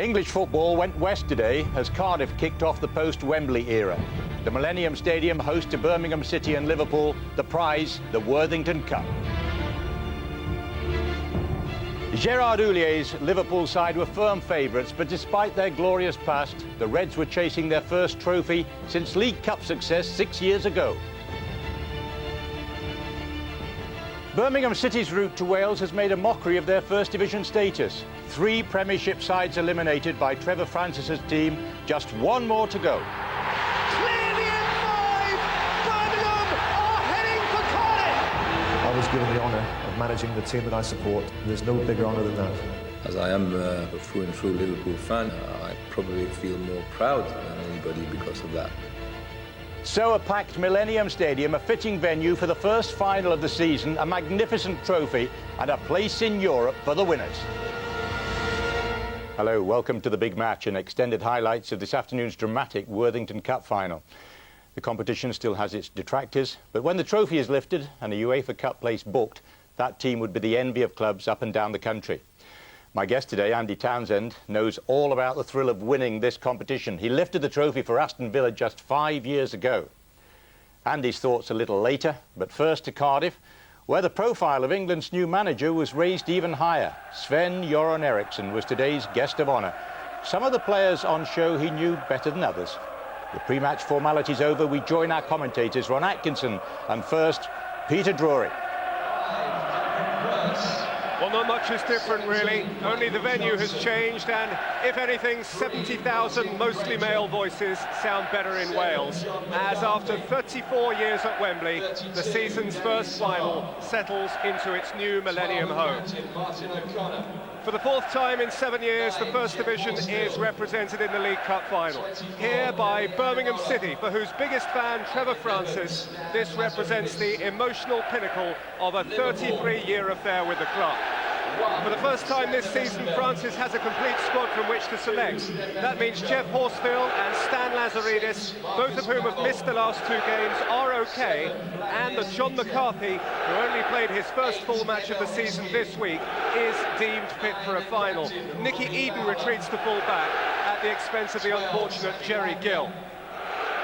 English football went west today as Cardiff kicked off the post-Wembley era. The Millennium Stadium host to Birmingham City and Liverpool, the prize, the Worthington Cup. Gerard Houllier's Liverpool side were firm favourites, but despite their glorious past, the Reds were chasing their first trophy since League Cup success 6 years ago. Birmingham City's route to Wales has made a mockery of their First Division status. 3 Premiership sides eliminated by Trevor Francis's team, just one more to go. Clearly in 5! Birmingham are heading for Cardiff! I was given the honour of managing the team that I support. There's no bigger honour than that. As I am a through and through Liverpool fan, I probably feel more proud than anybody because of that. So a packed Millennium Stadium, a fitting venue for the first final of the season, a magnificent trophy and a place in Europe for the winners. Hello, welcome to the big match and extended highlights of this afternoon's dramatic Worthington Cup final. The competition still has its detractors, but when the trophy is lifted and a UEFA Cup place booked, that team would be the envy of clubs up and down the country. My guest today, Andy Townsend, knows all about the thrill of winning this competition. He lifted the trophy for Aston Villa just 5 years ago. Andy's thoughts a little later, but first to Cardiff, where the profile of England's new manager was raised even higher. Sven-Göran Eriksson was today's guest of honour. Some of the players on show he knew better than others. The pre-match formalities over, we join our commentators, Ron Atkinson, and first, Peter Drury. Well, not much is different, really. Only the venue has changed, and if anything, 70,000 mostly male voices sound better in Wales, as after 34 years at Wembley, the season's first final settles into its new Millennium home. For the 4th time in 7 years, the First Division is represented in the League Cup final. Here by Birmingham City, for whose biggest fan, Trevor Francis, this represents the emotional pinnacle of a 33-year affair with the club. For the first time this season, Francis has a complete squad from which to select. That means Jeff Horsfield and Stan Lazaridis, both of whom have missed the last 2 games, are okay, and that John McCarthy, who only played his first full match of the season this week, is deemed fit for a final. Nicky Eden retreats to full back at the expense of the unfortunate Jerry Gill.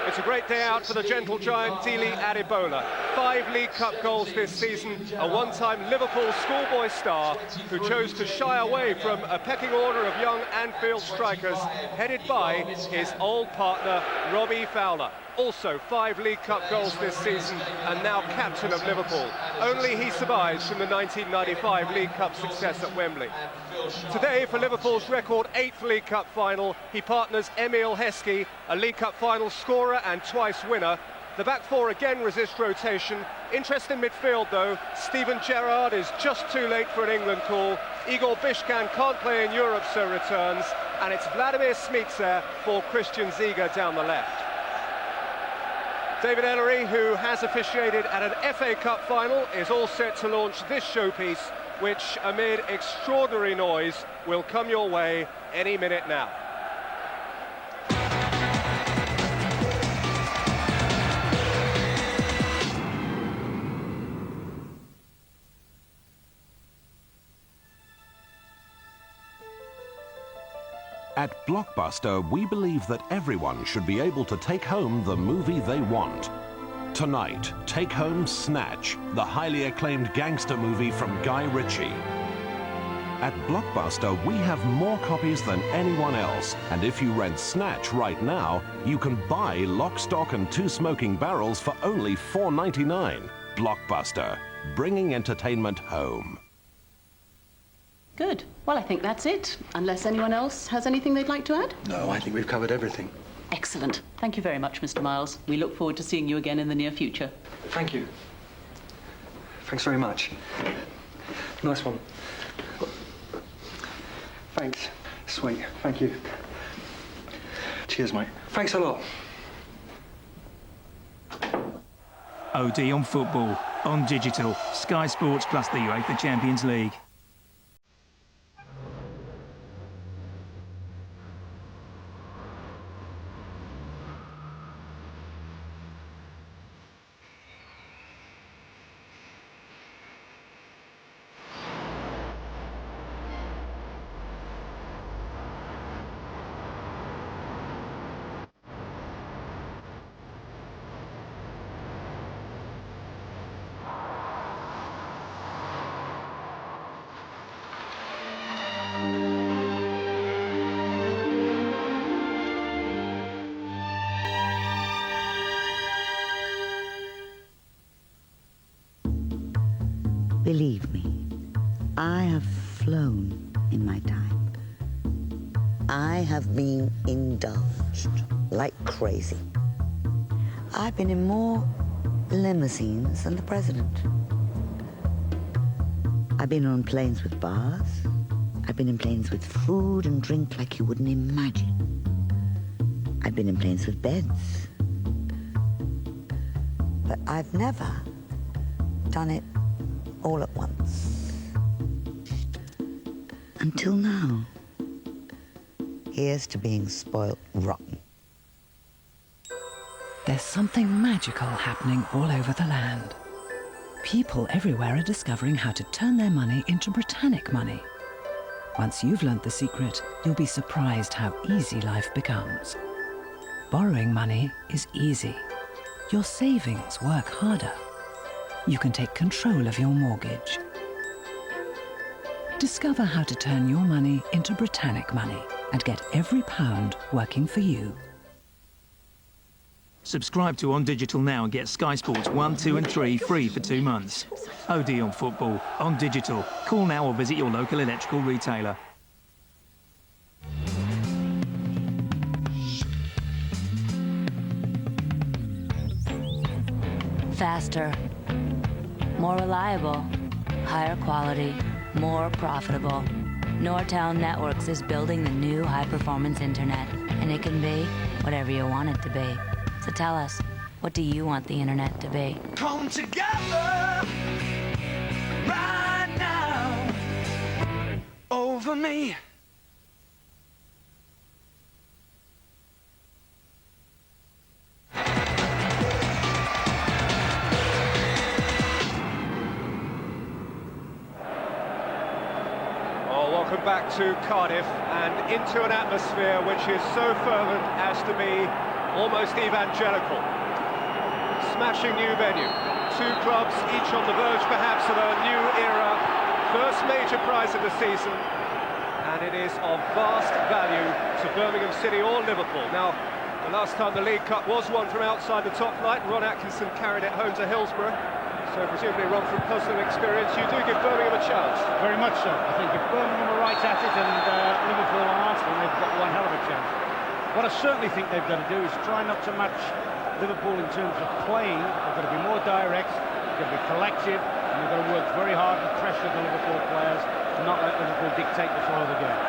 It's a great day out for the gentle giant Dele Adebola. 5 League Cup goals this season, a one-time Liverpool schoolboy star who chose to shy away from a pecking order of young Anfield strikers headed by his old partner Robbie Fowler. Also 5 League Cup goals this season and now captain of Liverpool. Only he survives from the 1995 League Cup success at Wembley. Today, for Liverpool's record 8th League Cup final, he partners Emile Heskey, a League Cup final scorer and twice winner. The back 4 again resist rotation. Interest in midfield, though. Steven Gerrard is just too late for an England call. Igor Bishkan can't play in Europe, so returns. And it's Vladimir Smicer for Christian Ziege down the left. David Ellery, who has officiated at an FA Cup final, is all set to launch this showpiece, which, amid extraordinary noise, will come your way any minute now. At Blockbuster, we believe that everyone should be able to take home the movie they want. Tonight, take home Snatch, the highly acclaimed gangster movie from Guy Ritchie. At Blockbuster, we have more copies than anyone else, and if you rent Snatch right now, you can buy Lock, Stock and 2 Smoking Barrels for only $4.99. Blockbuster, bringing entertainment home. Good. Well, I think that's it, unless anyone else has anything they'd like to add. No, I think we've covered everything. Excellent. Thank you very much, Mr. Miles. We look forward to seeing you again in the near future. Thank you. Thanks very much. Nice one. Thanks. Sweet. Thank you. Cheers, mate. Thanks a lot. OD on football, on digital, Sky Sports plus the UEFA Champions League. Believe me, I have flown in my time. I have been indulged like crazy. I've been in more limousines than the president. I've been on planes with bars. I've been in planes with food and drink like you wouldn't imagine. I've been in planes with beds. But I've never done it all at once. Until now. Here's to being spoilt rotten. There's something magical happening all over the land. People everywhere are discovering how to turn their money into Britannic money. Once you've learnt the secret, you'll be surprised how easy life becomes. Borrowing money is easy. Your savings work harder. You can take control of your mortgage. Discover how to turn your money into Britannic money and get every pound working for you. Subscribe to On Digital now and get Sky Sports 1, 2 and 3 free for 2 months. OD on football, on digital. Call now or visit your local electrical retailer. Faster, more reliable, higher quality, more profitable. Nortel Networks is building the new high-performance internet, and it can be whatever you want it to be. So tell us, what do you want the internet to be? Come together right now over me. Welcome back to Cardiff and into an atmosphere which is so fervent as to be almost evangelical. Smashing new venue. 2 clubs, each on the verge perhaps of a new era. First major prize of the season, and it is of vast value to Birmingham City or Liverpool. Now, the last time the League Cup was won from outside the top flight, Ron Atkinson carried it home to Hillsborough. So presumably, Ron, from personal experience, you do give Birmingham a chance. Very much so. I think if Birmingham are right at it and Liverpool and Arsenal, they've got one hell of a chance. What I certainly think they've got to do is try not to match Liverpool in terms of playing. They've got to be more direct, they've got to be collective, and they've got to work very hard and pressure the Liverpool players and not let Liverpool dictate the flow of the game.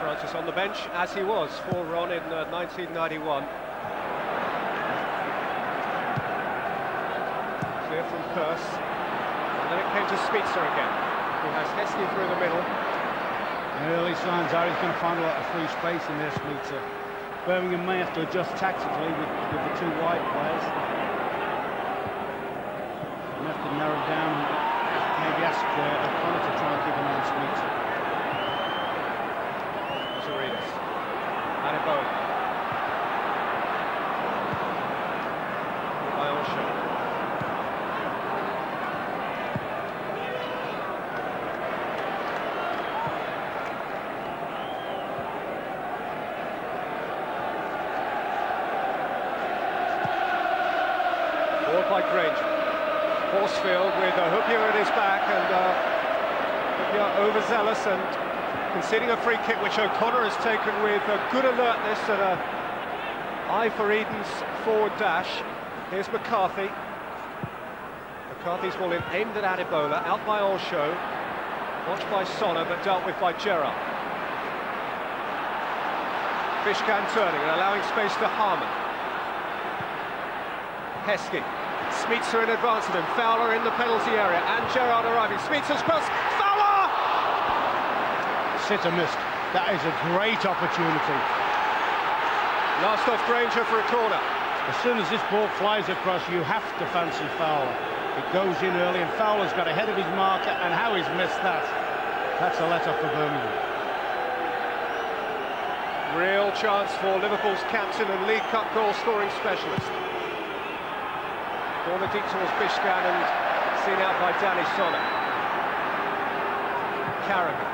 Francis on the bench, as he was for Ron in 1991. Clear from Peirce, and then it came to Spitzer again, who has Heskey through the middle. The early signs are he's going to find a lot of free space in there, Spitzer. Birmingham may have to adjust tactically with the 2 wide players. They have to narrow down, maybe ask O'Connor to try and keep an eye on Spitzer. Zarides, Adebola, by Olsha. By Granger. Horsfield with Hoopier at his back, and Hoopier overzealous and conceding a free kick which O'Connor has taken with good alertness and an eye for Eden's forward dash. Here's McCarthy. McCarthy's ball in, aimed at Adebola, out by Olsho, watched by Sonner but dealt with by Gerrard. Fishkan turning and allowing space to Harman. Heskey. Spitzer in advance of him, Fowler in the penalty area, and Gerrard arriving. Spitzer's cross, Fowler! Sitter missed. That is a great opportunity. Last off Granger for a corner. As soon as this ball flies across, you have to fancy Fowler. It goes in early, and Fowler's got ahead of his marker, and how he's missed that. That's a let-off for Birmingham. Real chance for Liverpool's captain and League Cup goal-scoring specialist. Corner deep towards Fishkan and seen out by Danny Sonner. Carrigan.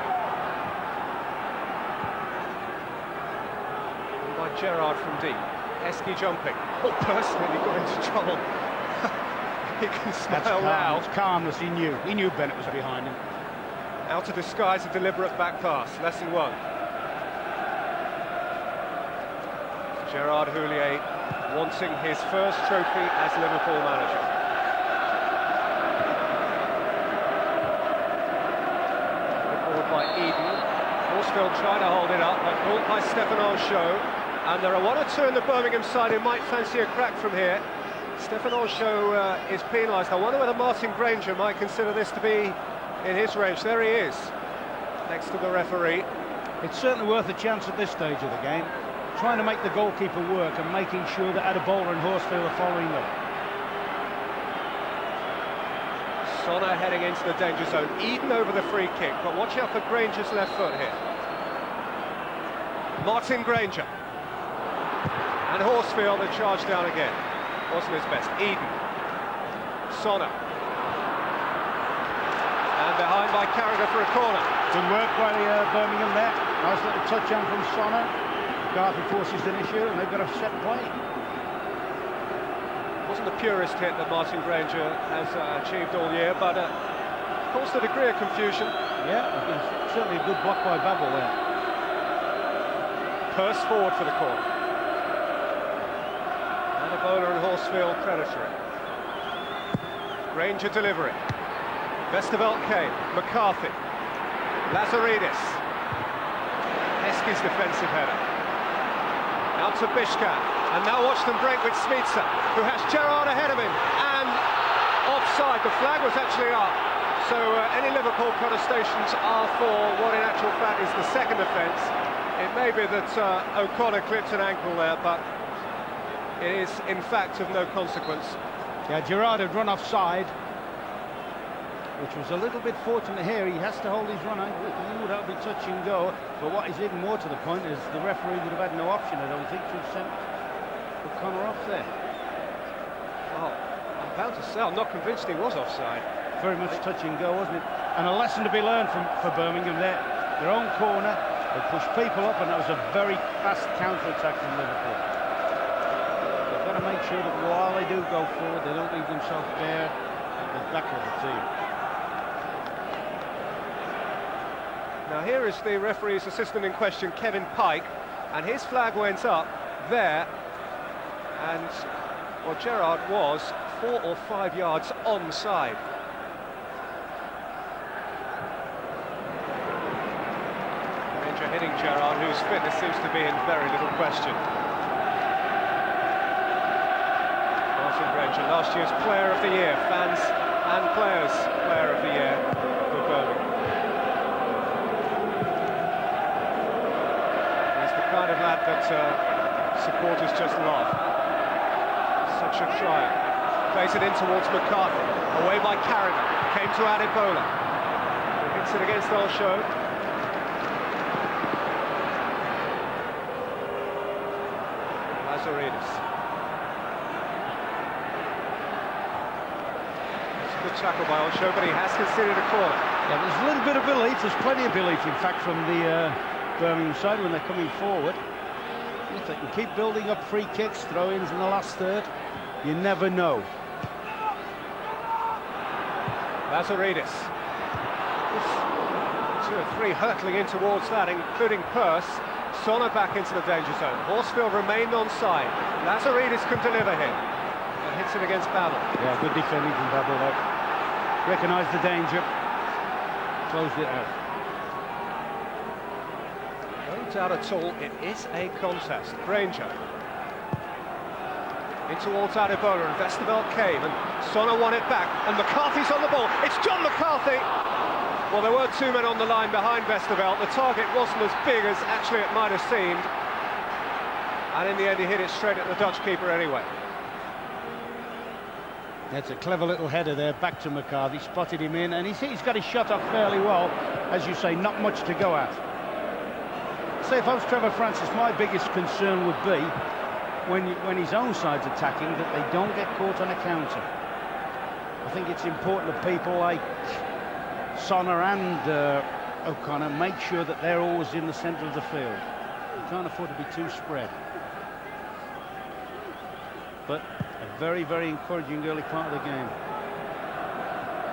And by Gerrard from deep. Heskey jumping. Oh, personally got into trouble. He can That's smile now. It's calmness, he knew. He knew Bennett was behind him. How to disguise a deliberate back pass. Lesson 1. Gerard Houllier wanting his first trophy as Liverpool manager. Forward by Eden. Horsfield trying to hold it up, but brought by Stefan Anchot. And there are 1 or 2 in the Birmingham side who might fancy a crack from here. Stefan Anchot is penalised. I wonder whether Martin Granger might consider this to be in his range. There he is, next to the referee. It's certainly worth a chance at this stage of the game. Trying to make the goalkeeper work and making sure that Adebayor and Horsfield are following them. Sonner heading into the danger zone. Eden over the free kick, but watch out for Granger's left foot here. Martin Granger. And Horsfield, the charge down again. Wasn't his best. Eden. Sonner. And behind by Carragher for a corner. Good work by Birmingham there. Nice little touch on from Sonner. McCarthy forces an issue and they've got a set play. Wasn't the purest hit that Martin Granger has achieved all year, but caused a degree of confusion. Yeah, certainly a good block by Babel there. Purse forward for the corner. Adebayor and Horsfield predatory. Granger delivering. Westerveld came. McCarthy. Lazaridis. Heskey's defensive header. Out to Bishka, and now watch them break with Smica, who has Gerrard ahead of him, and offside. The flag was actually up, so any Liverpool protestations are for what in actual fact is the second offence. It may be that O'Connor clipped an ankle there, but it is in fact of no consequence. Yeah, Gerrard had run offside, which was a little bit fortunate here. He has to hold his run. He would have been touch and go. But what is even more to the point is the referee would have had no option, I don't think, to have sent O'Connor off there. Well, I'm bound to say, I'm not convinced he was offside. Very much touch and go, wasn't it? And a lesson to be learned for Birmingham there. Their own corner, they pushed people up, and that was a very fast counter-attack from Liverpool. They've got to make sure that while they do go forward, they don't leave themselves bare at the back of the team. Now here is the referee's assistant in question, Kevin Pike, and his flag went up there, and well, Gerrard was 4 or 5 yards onside. Granger hitting Gerrard, whose fitness seems to be in very little question. Martin Granger, last year's Player of the Year, fans and players Player of the Year for Birmingham. Kind of lad that supporters just love. Such a triumph. Plays it in towards McCarthy. Away by Carragher. Came to Adebayor. Hits it against Anchot. Lazaridis. It's a good tackle by Anchot, but he has considered a corner. Yeah, there's a little bit of belief. There's plenty of belief, in fact, from the Birmingham side when they're coming forward. If they can keep building up free kicks, throw-ins in the last third, you never know. Lazaridis. 2 or 3 hurtling in towards that, including Purse. Sonner back into the danger zone. Horsfield remained onside. Lazaridis can deliver here. And hits it against Babel. Yeah, good defending from Babel there. Recognised the danger. Closed it out. No doubt at all, it is a contest. Granger. In towards Adebayor, and Westerveld came, and Sonner won it back, and McCarthy's on the ball. It's John McCarthy! Well, there were 2 men on the line behind Westerveld. The target wasn't as big as actually it might have seemed. And in the end, he hit it straight at the Dutch keeper anyway. That's a clever little header there, back to McCarthy, spotted him in, and he's got his shot off fairly well. As you say, not much to go at. Say, if I was Trevor Francis, my biggest concern would be when his own side's attacking, that they don't get caught on a counter. I think it's important that people like Sonner and O'Connor make sure that they're always in the centre of the field. You can't afford to be too spread. but a very, very encouraging early part of the game.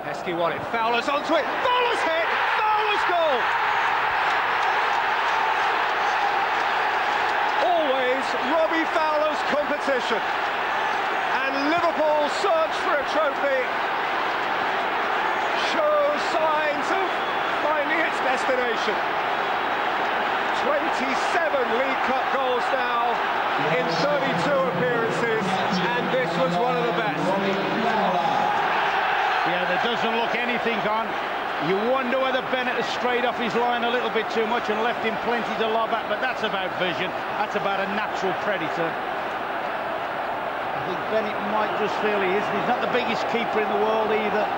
Heskey won it. Fowler's onto it. Fowler's hit. Fowler's goal. Always Robbie Fowler's competition. And Liverpool's search for a trophy shows signs of finding its destination. 27 League Cup goals now in 32 appearances, and this was one of the best. Yeah, there doesn't look anything on. You wonder whether Bennett has strayed off his line a little bit too much and left him plenty to lob at, but that's about vision. That's about a natural predator. I think Bennett might just feel he is. He's not the biggest keeper in the world either.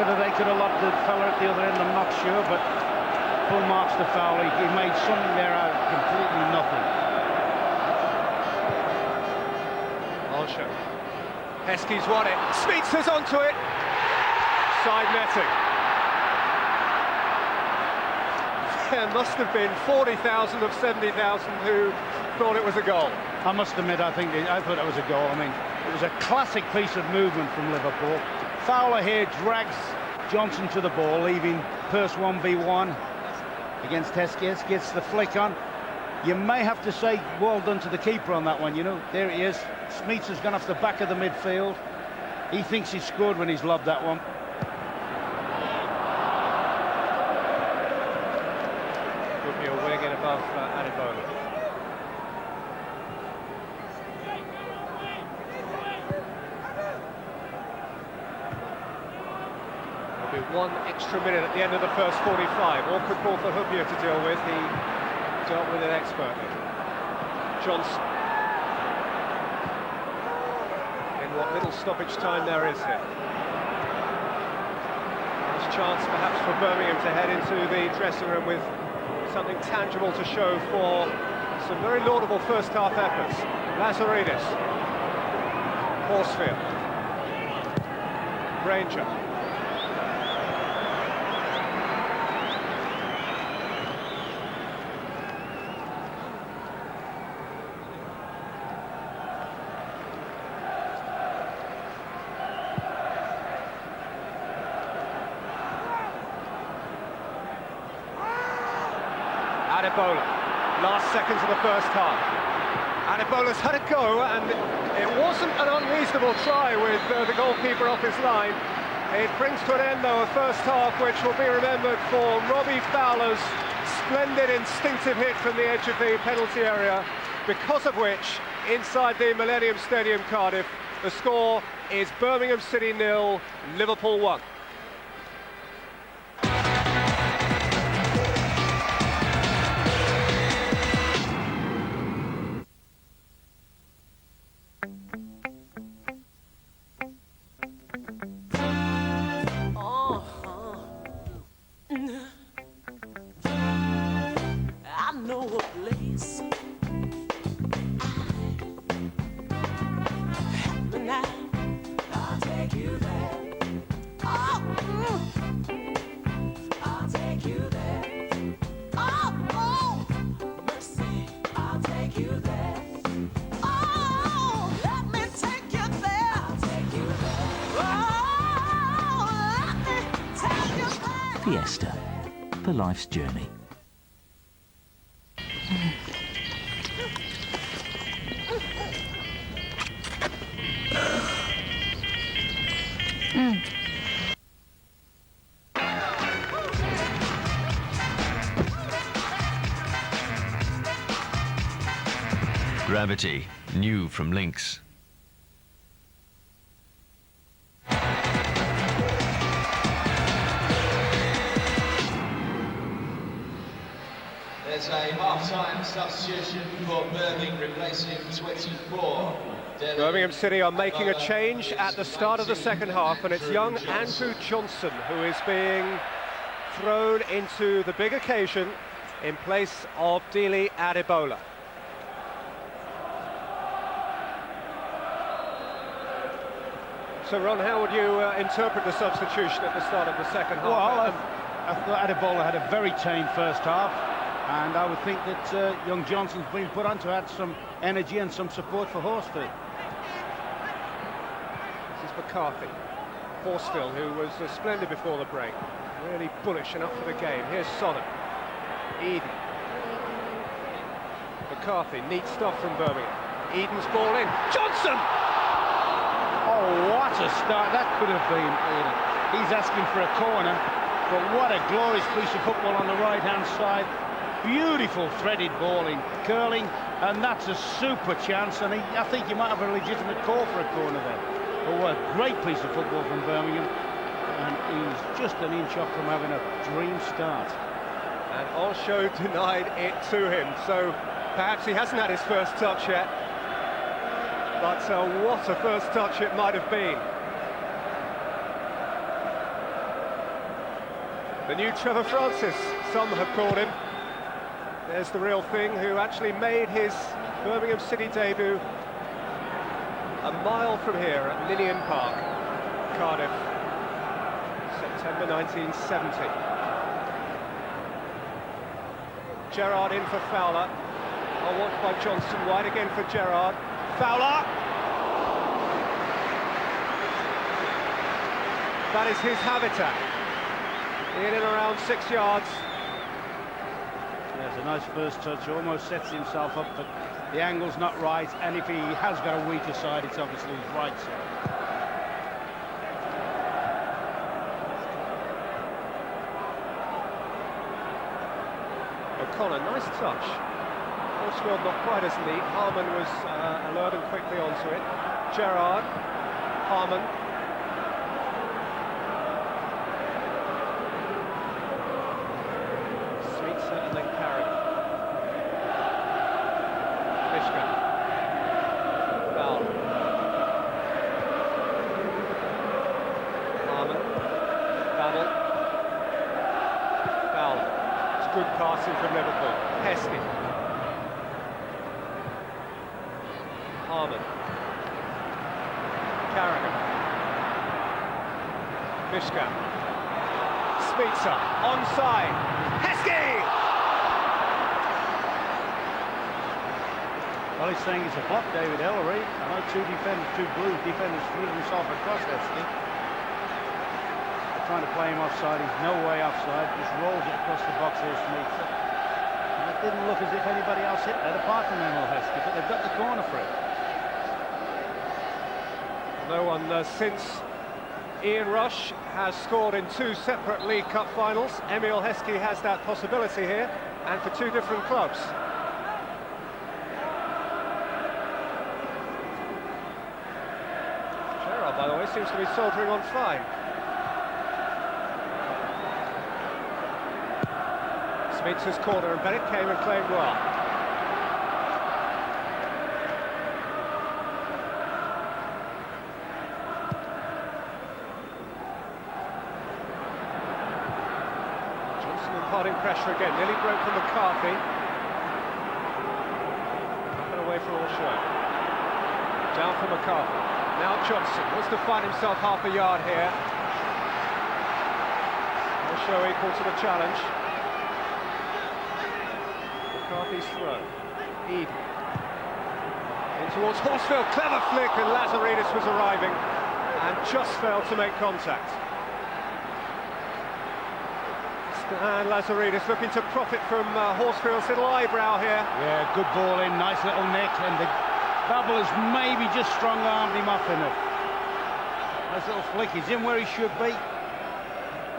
Whether they could have lobbed the fella at the other end, I'm not sure, but full marks to Fowler. He made something there out of completely nothing. Olsha. Heskey's won it. Smeets onto it. Side netting. There must have been 40,000 of 70,000 who thought it was a goal. I must admit, I thought it was a goal. I mean, it was a classic piece of movement from Liverpool. Fowler here drags Johnson to the ball, leaving Pearce 1v1 against Heskey. Heskey gets the flick on. You may have to say well done to the keeper on that one, you know. There he is. Smeets has gone off the back of the midfield. He thinks he's scored when he's lobbed that one. Could be a wing in above Adebola. There'll be 1 extra minute at the end of the first 45. Awkward ball for Hubia to deal with. He dealt with it expertly. Johnson. In what little stoppage time there is here. There's a chance perhaps for Birmingham to head into the dressing room with something tangible to show for some very laudable first half efforts. Lazaridis. Horsfield. Granger. Adebola, last seconds of the first half. Adebola's had a go, and it wasn't an unreasonable try with the goalkeeper off his line. It brings to an end, though, a first half which will be remembered for Robbie Fowler's splendid instinctive hit from the edge of the penalty area, because of which, inside the Millennium Stadium, Cardiff, the score is Birmingham City 0, Liverpool 1. Fiesta, for life's journey. Gravity, new from Lynx. There's a half-time substitution for Birmingham, replacing 24. Birmingham City are making a change at the start of the second half, and it's young Andrew Johnson who is being thrown into the big occasion in place of Dele Adebola. So, Ron, how would you interpret the substitution at the start of the second half? Well, I thought Adebola had a very tame first half, and I would think that young Johnson's been put on to add some energy and some support for Horsfield. This is McCarthy. Horsfield, who was splendid before the break. Really bullish and up for the game. Here's Sonnet. Eden. McCarthy, neat stuff from Birmingham. Eden's ball in. Johnson! Oh, what a start that could have been, Eden. He's asking for a corner, but what a glorious piece of football on the right-hand side. Beautiful threaded balling, curling, and that's a super chance, and I think you might have a legitimate call for a corner there. But what a great piece of football from Birmingham, and he's just an inch off from having a dream start. And Osho denied it to him, so perhaps he hasn't had his first touch yet. But what a first touch it might have been. The new Trevor Francis, some have called him. There's the real thing, who actually made his Birmingham City debut a mile from here at Ninian Park, Cardiff, September 1970. Gerrard in for Fowler. Oh, watched by Johnston, wide again for Gerrard. Fowler! That is his habitat. In and around 6 yards. There's a nice first touch, almost sets himself up, but the angle's not right, and if he has got a weaker side, it's obviously his right side. O'Connor, nice touch. Horsfield not quite as neat. Harman was alert and quickly onto it. Gerrard, Harman. Sweetser and then Carrigan. Mishka. Val. Harman. Battle. Fowler. It's good passing from Liverpool. Heskey. Harman. Carrigan. Mishka. Sweetser. Onside. Heskey! Well, he's saying it's a block, David Ellery. I know two blue defenders threw himself across Heskey. They're trying to play him offside. He's no way offside. Just rolls it across the box here, Sweetser. And it didn't look as if anybody else hit that apart from Emil Heskey, but they've got the corner for it. No one since Ian Rush has scored in 2 separate League Cup finals. Emil Heskey has that possibility here, and for 2 different clubs. Gerrard, by the way, seems to be soldiering on fine. Smith's corner, and Bennett came and claimed well. Imparting pressure again, nearly broke from McCarthy. Up and away from Osho. Down for McCarthy. Now Johnson wants to find himself half a yard here. Osho equal to the challenge. McCarthy's throw. Eden. In towards Horsfield, clever flick, and Lazaridis was arriving and just failed to make contact. And Lazaridis looking to profit from Horsfield's little eyebrow here. Yeah, good ball in, nice little nick, and the Babblers maybe just strong-armed him off enough. Nice little flick, he's in where he should be.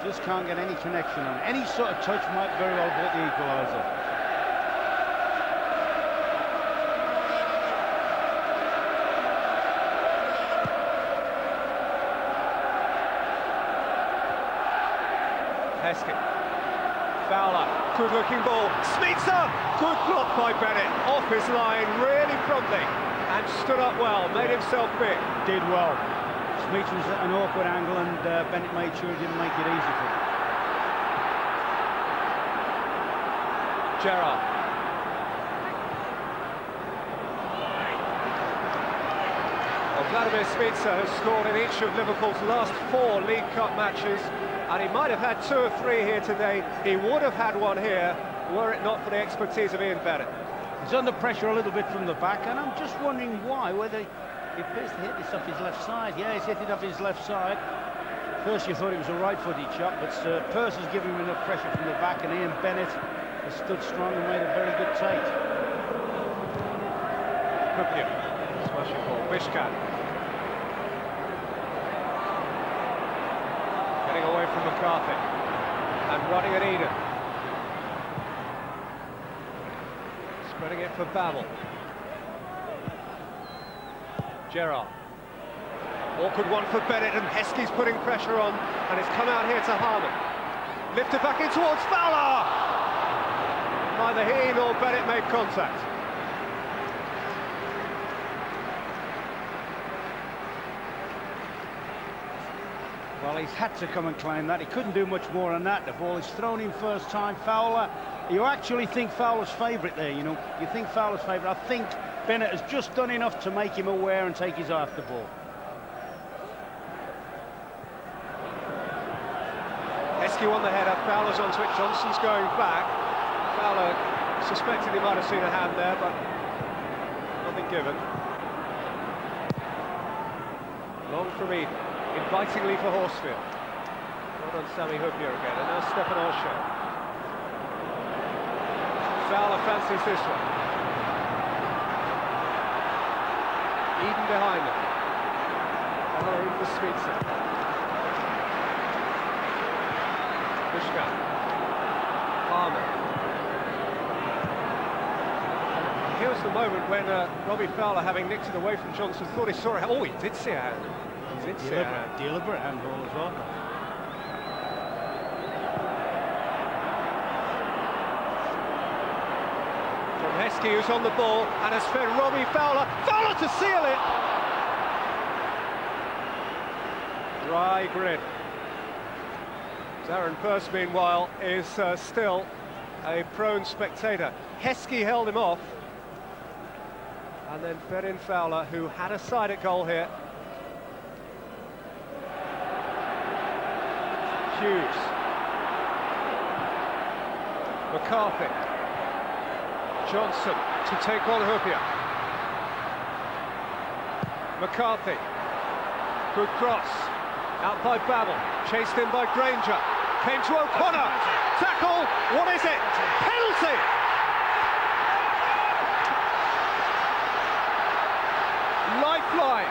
Just can't get any connection on. Any sort of touch might very well be the equaliser. Heskey. Fowler, good-looking ball. Sweetser, good block by Bennett. Off his line really promptly and stood up well, made himself big. Did well. Sweetser was at an awkward angle, and Bennett made sure he didn't make it easy for him. Gerrard. Well, Vladimir Sweetser has scored in each of Liverpool's last 4 League Cup matches. And he might have had 2 or 3 here today. He would have had one here were it not for the expertise of Ian Bennett. He's under pressure a little bit from the back, and I'm just wondering why, whether He appears to hit this off his left side. Yeah, he's hit it off his left side. First you thought it was a right-footed shot, but Pearce has given him enough pressure from the back, and Ian Bennett has stood strong and made a very good take. Kupia, smashing ball. Bishkan. Getting away from McCarthy. And running at Eden. Spreading it for Babel. Gerrard. Awkward one for Bennett, and Heskey's putting pressure on, and it's come out here to Harman. Lifted back in towards Fowler! Neither he nor Bennett made contact. Well, he's had to come and claim that. He couldn't do much more than that. The ball is thrown in first time. Fowler, you actually think Fowler's favourite there, you know. You think Fowler's favourite. I think Bennett has just done enough to make him aware and take his eye off the ball. Heskey won the header, Fowler's onto it, Johnson's going back. Fowler suspected he might have seen a hand there, but nothing given. Long from Eden, invitingly for Horsfield. Not on Sami Hupia again, and now Stefan Olshan. Fowler fancies this one. Eden behind him. Fowler in for Sweetson. Bishkan. Harman. Here was the moment when Robbie Fowler, having nicked it away from Johnson, thought he saw it. Oh, he did see a hand. He did see a hand. Deliberate handball as well. From Heskey, who's on the ball and has fed Robbie Fowler. Fowler to seal it! Dry grin. Darren Pearce, meanwhile, is still a prone spectator. Heskey held him off, and then fed in Fowler, who had a side at goal here. Hughes. McCarthy. Johnson to take on Hupia. McCarthy. Good cross. Out by Babel. Chased in by Granger. Came to O'Connor. Tackle. What is it? Penalty! Lifeline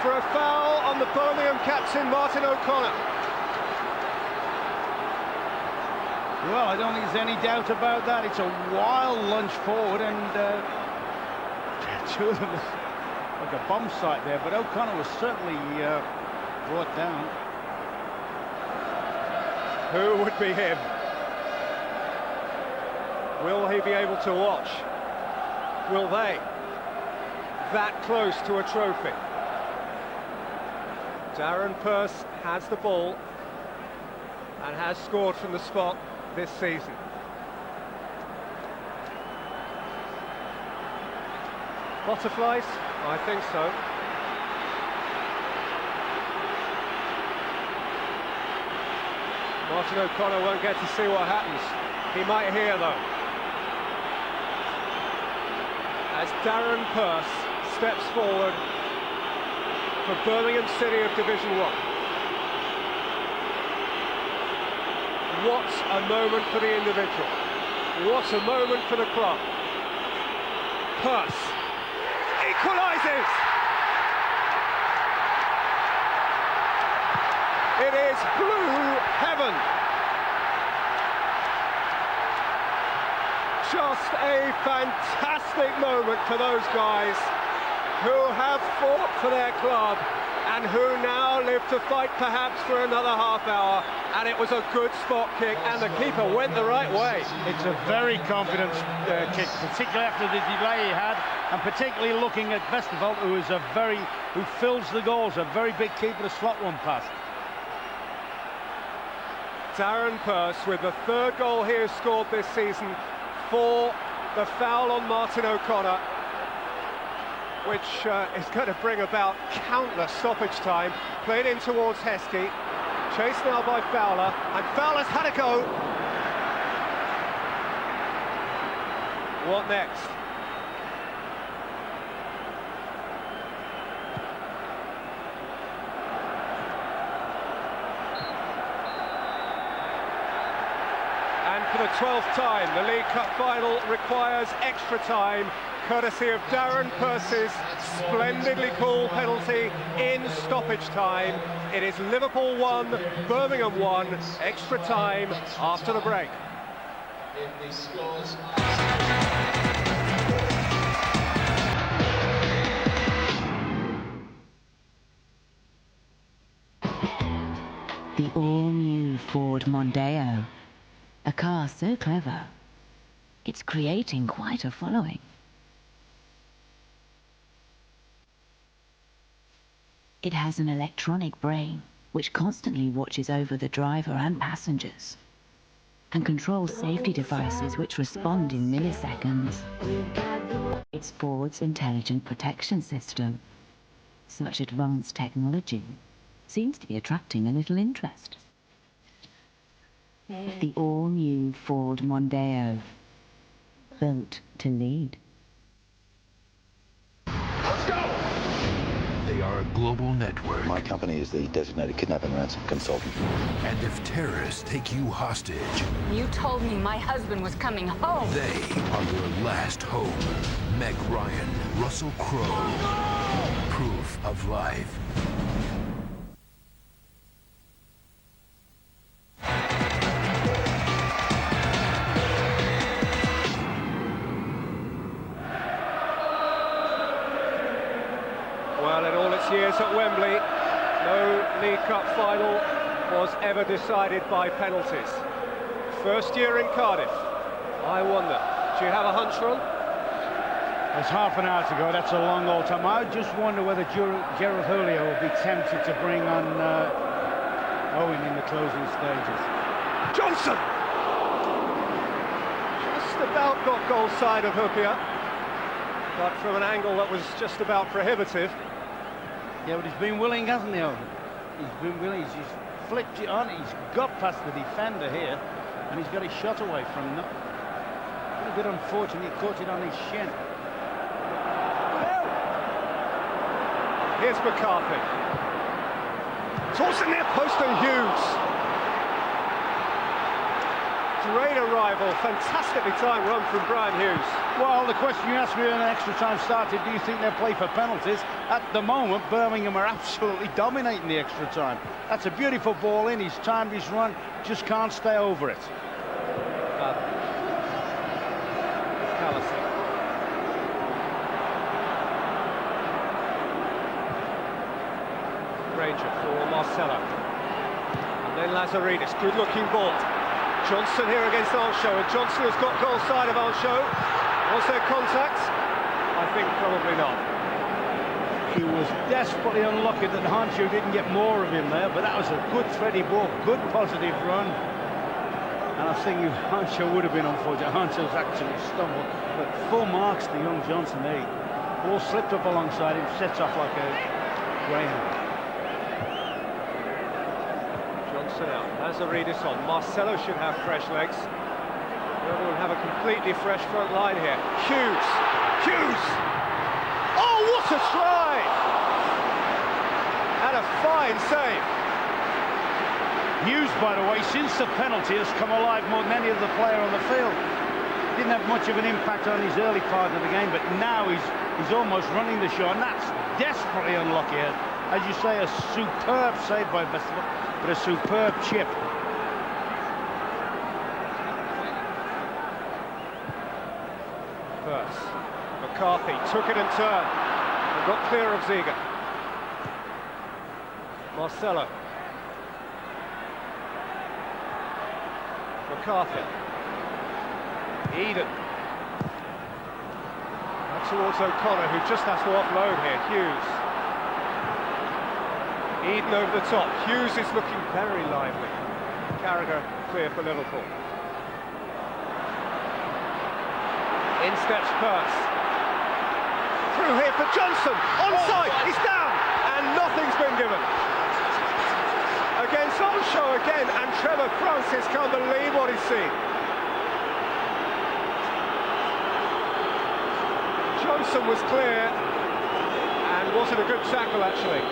for a foul on the Birmingham captain, Martin O'Connor. Well, I don't think there's any doubt about that. It's a wild lunge forward, and two of them like a bomb sight there, but O'Connor was certainly brought down. Who would be him? Will he be able to watch? Will they? That close to a trophy. Darren Pearce has the ball and has scored from the spot this season. Butterflies? I think so. Martin O'Connor won't get to see what happens. He might hear, though. As Darren Pearce steps forward for Birmingham City of Division 1. What a moment for the individual. What a moment for the club. Pearce equalises! It is blue heaven. Just a fantastic moment for those guys who have fought for their club and who now live to fight perhaps for another half hour. And it was a good spot kick, and the keeper went the right way. It's a very confident kick, particularly after the delay he had, and particularly looking at Vesterveld, who fills the goals, a very big keeper to slot one past. Darren Pearce with the third goal he has scored this season for the foul on Martin O'Connor, which is going to bring about countless stoppage time. Played in towards Heskey, chased now by Fowler, and Fowler's had a go. What next? the 12th time, the League Cup final requires extra time, courtesy of Darren Purce's splendidly called penalty in stoppage time. It is Liverpool 1, Birmingham 1, extra time after the break. In the scores. The all-new Ford Mondeo. A car so clever, it's creating quite a following. It has an electronic brain which constantly watches over the driver and passengers and controls safety devices which respond in milliseconds. It's Ford's intelligent protection system. Such advanced technology seems to be attracting a little interest. The all-new Ford Mondeo, built to lead. They are a global network. My company is the designated kidnapping and ransom consultant. And if terrorists take you hostage, You told me my husband was coming home. they are your last hope. Meg Ryan, Russell Crowe. Proof of life. Well, in all its years at Wembley, no League Cup final was ever decided by penalties. First year in Cardiff, I wonder, do you have a hunch, Ron? It's half an hour to go, that's a long old time. I just wonder whether Gerald Julio will be tempted to bring on Owen in the closing stages. Johnson! Just about got goal side of Hupia, but from an angle that was just about prohibitive. Yeah, but he's been willing, hasn't he, Owen? He's been willing, he's flicked it on, he's got past the defender here, and he's got his shot away from him. A bit unfortunate, he caught it on his shin. Here's McCarthy. Toss in near post and Hughes. Great arrival, fantastically timed run from Brian Hughes. Well, the question you asked me when the extra time started, do you think they'll play for penalties? At the moment, Birmingham are absolutely dominating the extra time. That's a beautiful ball in, he's timed his run, just can't stay over it. Ranger for Marcelo. And then Lazaridis, good-looking ball. Johnson here against Ancho, and Johnson has got goal side of Ancho. Was there contact? I think probably not. He was desperately unlucky that Ancho didn't get more of him there, but that was a good thready ball, good positive run. And I think Ancho would have been unfortunate. Ancho's actually stumbled, but full marks to young Johnson there. Ball slipped up alongside him, sets off like a greyhound. Johnson out, Lazaridis on. Marcelo should have fresh legs. Whoever will have a completely fresh front line here. Hughes! Hughes! Oh, what a try! And a fine save. Hughes, by the way, since the penalty has come alive more than any other player on the field. Didn't have much of an impact on his early part of the game, but now he's almost running the show, and that's desperately unlucky. As you say, a superb save by Bethel, but a superb chip. First, McCarthy took it and turned and got clear of Ziga. Marcelo. McCarthy. Eden. Up towards O'Connor, who just has to offload here. Hughes. Eden over the top. Hughes is looking very lively. Carragher clear for Liverpool. In steps Purse. Through here for Johnson. Onside. He's down. And nothing's been given. Against Ancho again. And Trevor Francis can't believe what he's seen. Johnson was clear. And was it a good tackle, actually?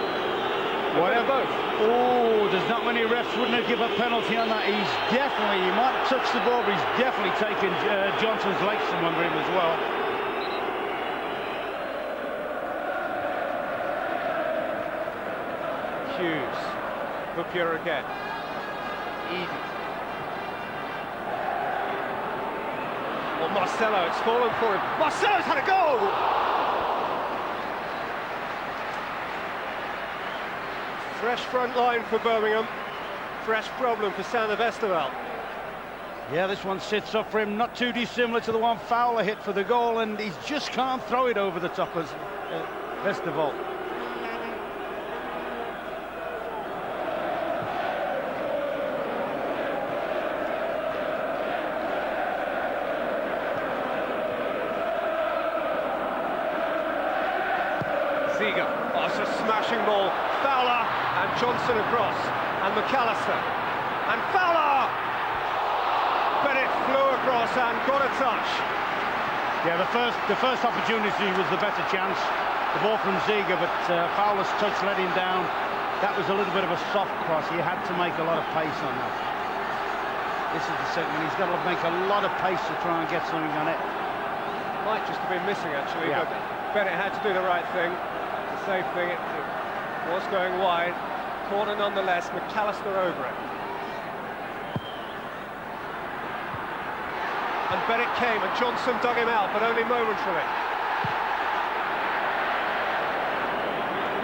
Whatever. Both. Oh, there's not many refs wouldn't have given a penalty on that. He's definitely, he might have touched the ball, but he's definitely taken Johnson's legs from under him as well. Hughes. Hoopier again. Eden. Well, Marcelo, it's fallen for him. Marcelo's had a goal! Fresh front line for Birmingham. Fresh problem for Sander Westerveld. Yeah, this one sits up for him, not too dissimilar to the one Fowler hit for the goal, and he just can't throw it over the top as Westerveld. Ziga, oh, it's a smashing ball. Fowler and Johnson across, and McAllister, and Fowler! Bennett flew across and got a touch. Yeah, the first opportunity was the better chance. The ball from Ziga, but Fowler's touch let him down. That was a little bit of a soft cross. He had to make a lot of pace on that. This is the second one. He's got to make a lot of pace to try and get something on it. Might just have been missing, actually, yeah. But Bennett had to do the right thing. The safe thing, it was going wide. Corner nonetheless, McAllister over it. And Bennett came, and Johnson dug him out, but only momentarily.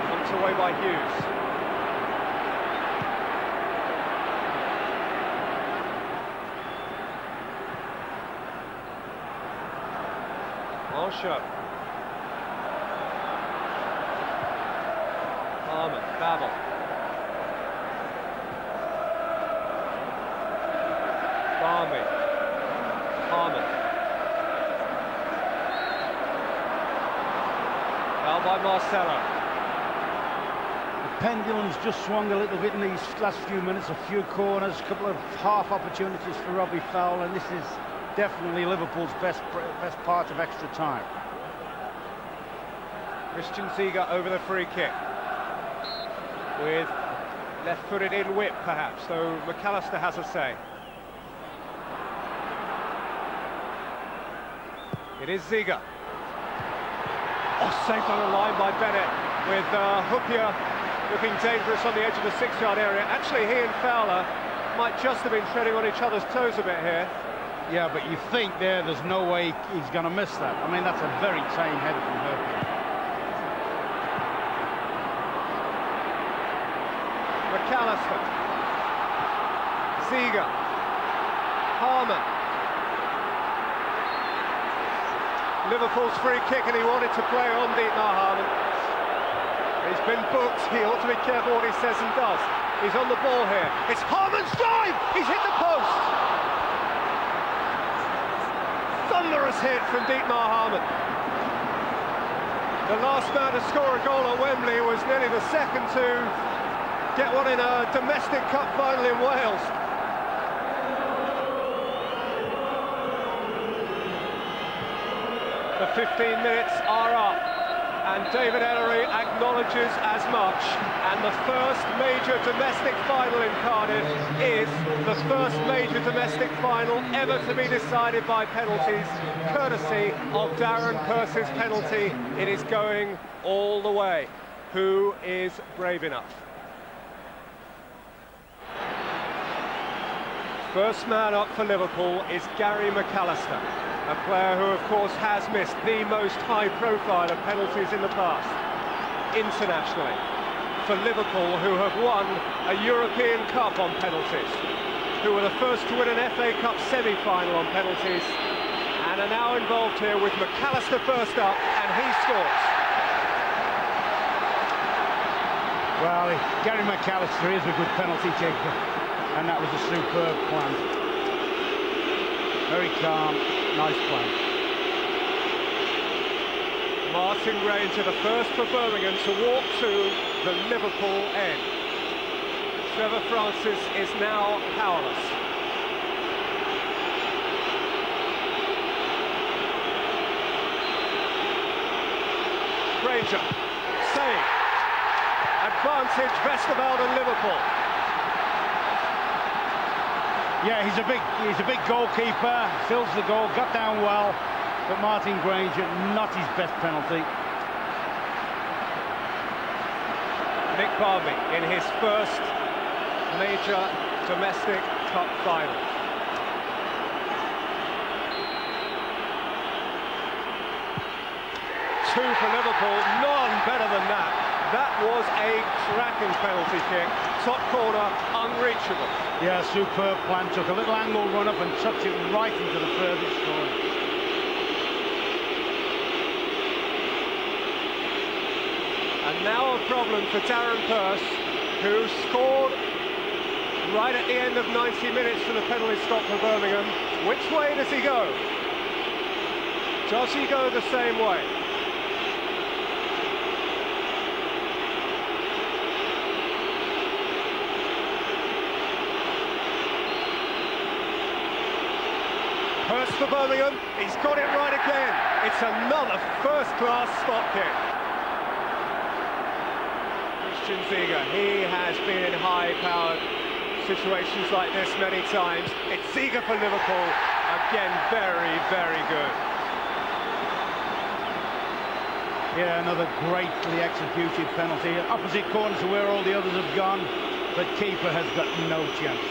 Knocked away by Hughes. Marshall. Harmon, Babel. Barmy. Harmon. Now by Marcelo. The pendulum's just swung a little bit in these last few minutes. A few corners, a couple of half opportunities for Robbie Fowler, and this is definitely Liverpool's best part of extra time. Christian Ziga over the free kick. With left-footed in whip, perhaps, though McAllister has a say. It is Ziga. Oh, saved on a line by Bennett, with Hoopier looking dangerous on the edge of the 6-yard area. Actually, he and Fowler might just have been treading on each other's toes a bit here. Yeah, but you think there's no way he's going to miss that. I mean, that's a very tame header from Hoopier. McAllister. Ziga. Harmon. Liverpool's free kick, and he wanted to play on Dietmar Harmon. He's been booked. He ought to be careful what he says and does. He's on the ball here. It's Harmon's drive! He's hit the post! Thunderous hit from Dietmar Harmon. The last man to score a goal at Wembley was nearly the second to get one in a domestic cup final in Wales. The 15 minutes are up, and David Ellery acknowledges as much. And the first major domestic final in Cardiff is the first major domestic final ever to be decided by penalties, courtesy of Darren Pearce's penalty. It is going all the way. Who is brave enough? First man up for Liverpool is Gary McAllister, a player who, of course, has missed the most high-profile of penalties in the past, internationally. For Liverpool, who have won a European Cup on penalties, who were the first to win an FA Cup semi-final on penalties, and are now involved here with McAllister first up, and he scores. Well, Gary McAllister is a good penalty kicker, and that was a superb plan. Very calm, nice plan. Martin Granger, the first for Birmingham to walk to the Liverpool end. Trevor Francis is now powerless. Granger, save. And advantage, Westerveld and Liverpool. Yeah, he's a big goalkeeper, fills the goal, got down well, but Martin Granger, not his best penalty. Nick Barmby in his first major domestic cup final. Two for Liverpool, none better than that. That was a cracking penalty kick, top corner, unreachable. Yeah, superb plan, took a little angle run up and tucked it right into the furthest corner. And now a problem for Darren Purse, who scored right at the end of 90 minutes from the penalty stop for Birmingham. Which way does he go? Does he go the same way? Purse for Birmingham, he's got it right again. It's another first-class spot kick. Ziege, he has been in high-powered situations like this many times. It's Ziege for Liverpool, again very, very good. Yeah, another greatly executed penalty. Opposite corner to where all the others have gone, but keeper has got no chance.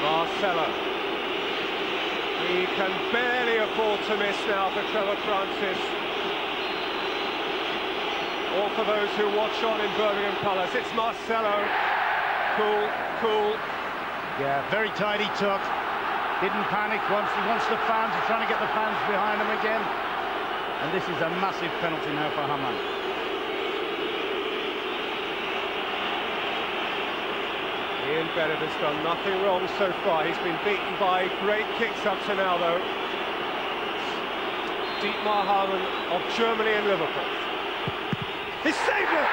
Marcelo. He can barely afford to miss now for Trevor Francis. Or for those who watch on in Birmingham colours, it's Marcelo. Cool, cool. Yeah, very tidy tuck. Didn't panic once. He wants the fans. He's trying to get the fans behind him again. And this is a massive penalty now for Hamann. Ian Bennett has done nothing wrong so far. He's been beaten by great kicks up to now, though. Dietmar Hamann of Germany and Liverpool. He saved it!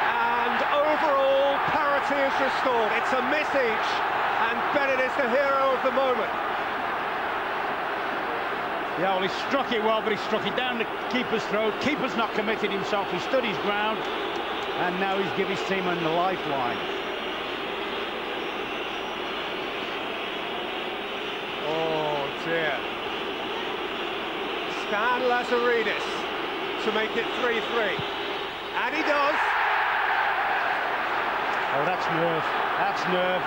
And overall, parity is restored. It's a miss each, and Bennett is the hero of the moment. Yeah, well, he struck it well, but he struck it down the keeper's throat. Keeper's not committed himself. He stood his ground, and now he's given his team a lifeline. Oh, dear. Stan Lazaridis to make it 3-3. And he does. Oh, that's nerve. That's nerve.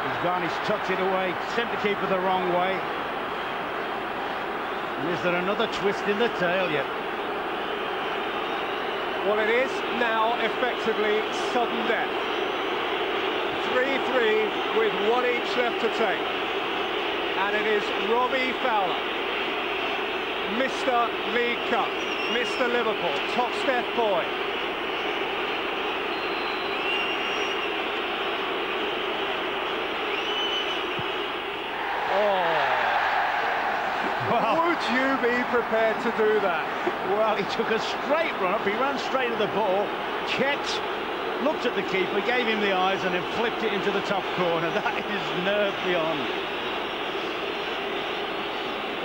He's gone, he's tucked it away, sent the keeper the wrong way. And is there another twist in the tail yet? Well, it is now effectively sudden death. 3-3 with one each left to take. And it is Robbie Fowler, Mr. League Cup, Mr. Liverpool, top step boy. Would you be prepared to do that? Well, he took a straight run up, he ran straight to the ball, checked, looked at the keeper, gave him the eyes and then flipped it into the top corner. That is nerve beyond.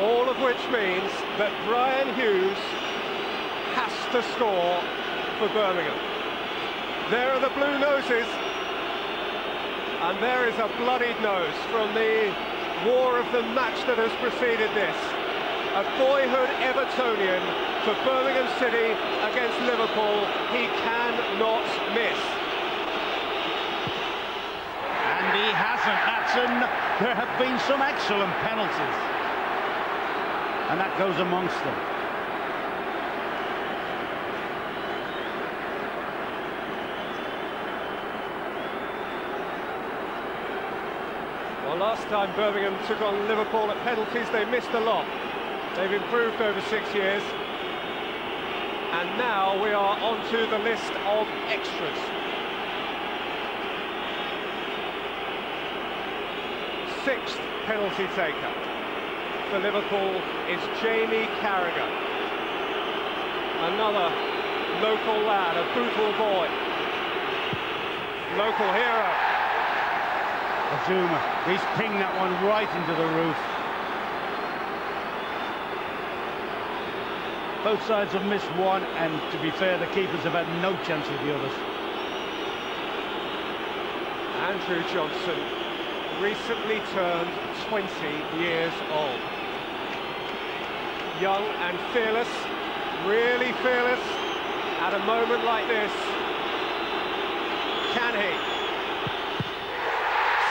All of which means that Brian Hughes has to score for Birmingham. There are the blue noses, and there is a bloodied nose from the war of the match that has preceded this. A boyhood Evertonian for Birmingham City against Liverpool. He cannot miss. And he hasn't. There have been some excellent penalties. And that goes amongst them. Well, last time Birmingham took on Liverpool at penalties, they missed a lot. They've improved over 6 years. And now we are onto the list of extras. Sixth penalty taker for Liverpool is Jamie Carragher. Another local lad, a Bootle boy. Local hero. Azuma, he's pinged that one right into the roof. Both sides have missed one, and to be fair, the keepers have had no chance with the others. Andrew Johnson, recently turned 20 years old. Young and fearless, really fearless, at a moment like this. Can he?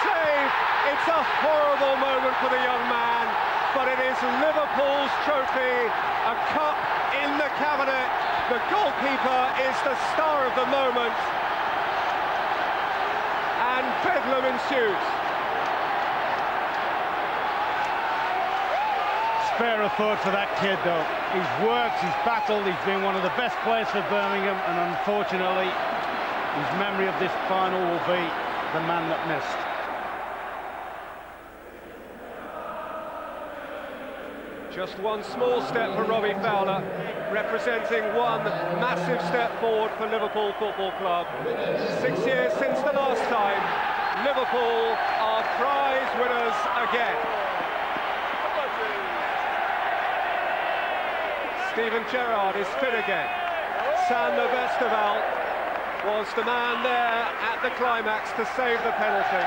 Save! It's a horrible moment for the young man, but it is Liverpool's trophy, a cup in the cabinet. The goalkeeper is the star of the moment, and bedlam ensues. Spare a thought for that kid, though. He's worked, he's battled, he's been one of the best players for Birmingham, and unfortunately, his memory of this final will be the man that missed. Just one small step for Robbie Fowler, representing one massive step forward for Liverpool Football Club. 6 years since the last time, Liverpool are prize winners again. Steven Gerrard is fit again. Sander Westerveld was the man there at the climax to save the penalty.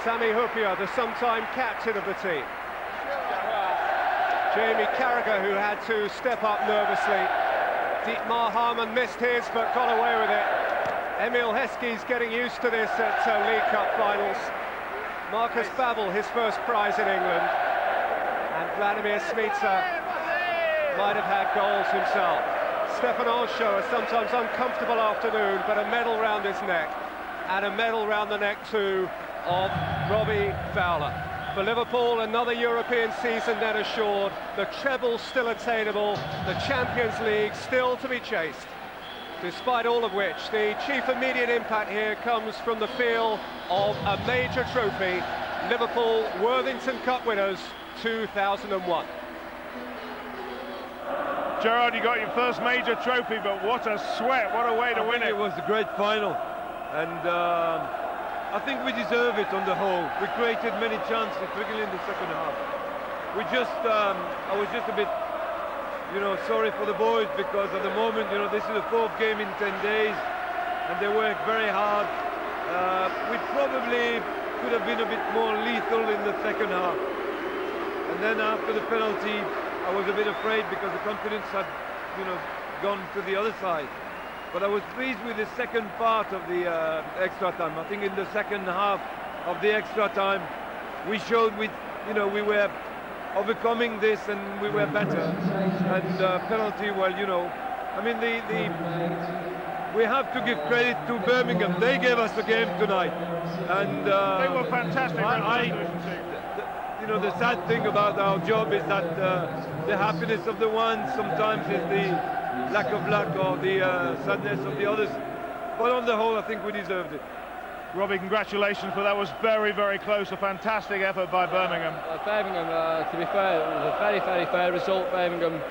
Sami Hyypiä, the sometime captain of the team. Jamie Carragher, who had to step up nervously. Dietmar Hamann missed his, but got away with it. Emil Heskey's getting used to this at League Cup finals. Marcus Babbel, his first prize in England. And Vladimir Smica might have had goals himself. Stefan Anschauer, a sometimes uncomfortable afternoon, but a medal round his neck, and a medal round the neck too of Robbie Fowler. For Liverpool, another European season then assured, the treble still attainable, the Champions League still to be chased. Despite all of which, the chief immediate impact here comes from the feel of a major trophy, Liverpool Worthington Cup winners 2001. Gerrard, you got your first major trophy, but what a sweat, what a way to win it. It was a great final, and I think we deserve it on the whole. We created many chances, particularly in the second half. We just, I was just a bit, sorry for the boys, because at the moment, this is the 4th game in 10 days, and they worked very hard. We probably could have been a bit more lethal in the second half. And then after the penalty, I was a bit afraid because the confidence had, gone to the other side. But I was pleased with the second part of the extra time. I think in the second half of the extra time, we showed we were overcoming this and we were better. And penalty, well, I mean, we have to give credit to Birmingham. They gave us the game tonight, and they were fantastic. The sad thing about our job is that the happiness of the one sometimes is the lack of luck or the sadness of the others. But on the whole, I think we deserved it. Robbie, congratulations, but that was very, very close. A fantastic effort by Birmingham. Birmingham, to be fair, it was a very, very fair result. Birmingham,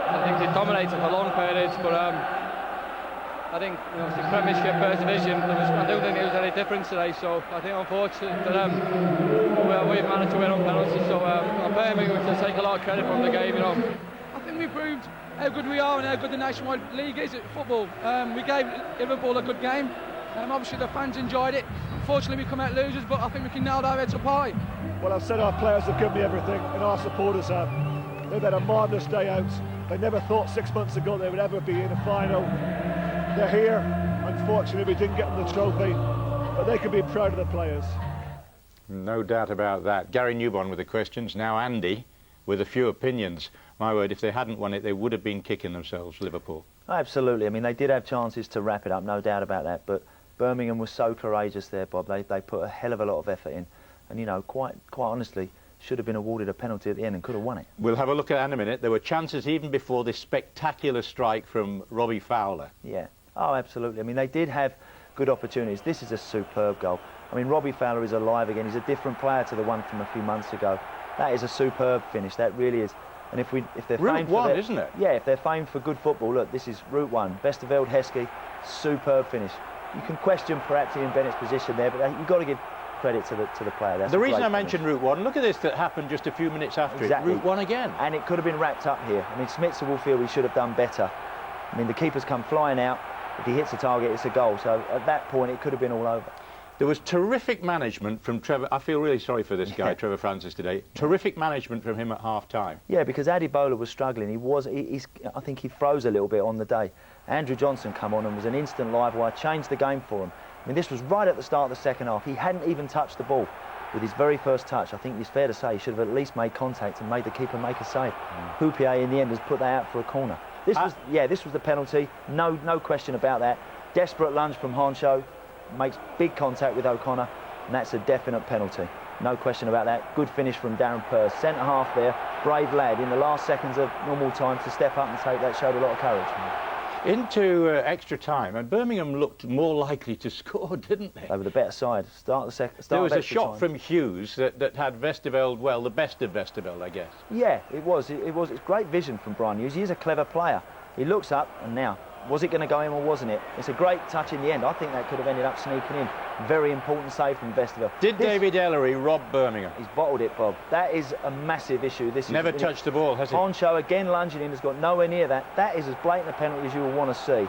I think they dominated for long periods, but I think the Premiership First Division, I don't think there was any difference today, so I think unfortunately for them, we've managed to win on penalties, so Birmingham we can take a lot of credit from the game, I think we proved how good we are and how good the Nationwide League is at football. We gave Liverpool a good game, obviously the fans enjoyed it. Unfortunately we come out losers, but I think we can nail our heads up high. Well, I've said our players have given me everything, and our supporters have. They've had a marvellous day out. They never thought 6 months ago they would ever be in a final. They're here. Unfortunately, we didn't get them the trophy, but they can be proud of the players. No doubt about that. Gary Newborn with the questions. Now Andy with a few opinions. My word, if they hadn't won it, they would have been kicking themselves, Liverpool. Absolutely. I mean, they did have chances to wrap it up, no doubt about that. But Birmingham was so courageous there, Bob. They put a hell of a lot of effort in, and quite honestly, should have been awarded a penalty at the end and could have won it. We'll have a look at that in a minute. There were chances even before this spectacular strike from Robbie Fowler. Yeah. Oh, absolutely. I mean, they did have good opportunities. This is a superb goal. I mean, Robbie Fowler is alive again. He's a different player to the one from a few months ago. That is a superb finish. That really is. And if they're Route one, isn't it? Yeah, if they're famed for good football, look, this is Route 1. Westerveld, Heskey, superb finish. You can question perhaps Ian Bennett's position there, but you've got to give credit to the player. That's the a reason great I mentioned Route 1, look at this that happened just a few minutes after Exactly. it. Route 1 again. And it could have been wrapped up here. I mean, Smitzer will feel he should have done better. I mean, the keeper's come flying out. If he hits the target, it's a goal. So at that point, it could have been all over. There was terrific management from Trevor. I feel really sorry for this guy, Trevor Francis, today. Terrific management from him at half-time. Yeah, because Adibola was struggling. I think he froze a little bit on the day. Andrew Johnson come on and was an instant live wire, changed the game for him. I mean, this was right at the start of the second half. He hadn't even touched the ball with his very first touch. I think it's fair to say he should have at least made contact and made the keeper make a save. Houpier, in the end, has put that out for a corner. This was the penalty. No question about that. Desperate lunge from Honcho. Makes big contact with O'Connor, and that's a definite penalty. No question about that. Good finish from Darren Purse. Centre half there, brave lad in the last seconds of normal time to step up and take that, showed a lot of courage. Into extra time, and Birmingham looked more likely to score, didn't they? They were the better side. There was a shot from Hughes that had Westerveld, well, the best of Westerveld, I guess. Yeah, it was. It's great vision from Brian Hughes. He is a clever player. He looks up, and now, was it going to go in or wasn't it? It's a great touch in the end. I think that could have ended up sneaking in. Very important save from Westerveld. Did David Ellery rob Birmingham? He's bottled it, Bob. That is a massive issue. Never touched the ball, has he? Honcho again lunging in, has got nowhere near that. That is as blatant a penalty as you will want to see.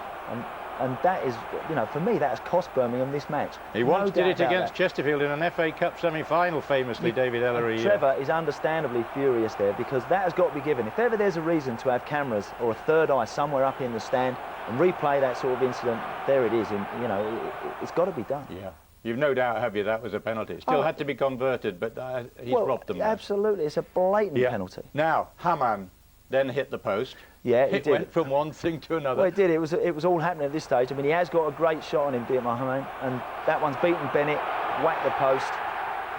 And that is, you know, for me, that has cost Birmingham this match. He once did it against Chesterfield in an FA Cup semi-final, famously, David Ellery. Trevor is understandably furious there because that has got to be given. If ever there's a reason to have cameras or a third eye somewhere up in the stand and replay that sort of incident, there it is. And, you know, it's got to be done. Yeah. You've no doubt, have you, that was a penalty. It still had to be converted, but he's robbed them. Absolutely, it's a blatant penalty. Now, Hamann then hit the post. Yeah, it went from one thing to another. Well, it did. It was all happening at this stage. I mean, he has got a great shot on him, Hamann, and that one's beaten Bennett, whacked the post.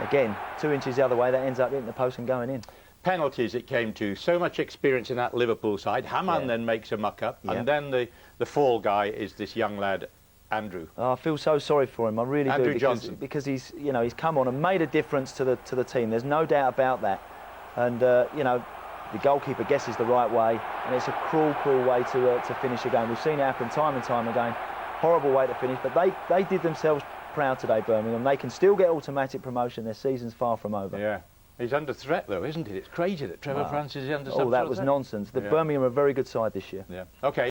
Again, 2 inches the other way, that ends up hitting the post and going in. Penalties it came to. So much experience in that Liverpool side. Hamann then makes a muck-up, and then the fall guy is this young lad, Andrew. Oh, I feel so sorry for him. I really do. Because he's come on and made a difference to the team. There's no doubt about that. And you know, the goalkeeper guesses the right way, and it's a cruel way to finish a game. We've seen it happen time and time again. Horrible way to finish, but they did themselves proud today, Birmingham. They can still get automatic promotion. Their season's far from over. Yeah. He's under threat, though, isn't it? It's crazy that Trevor Francis is under some that was nonsense. The Birmingham are a very good side this year. Yeah. OK.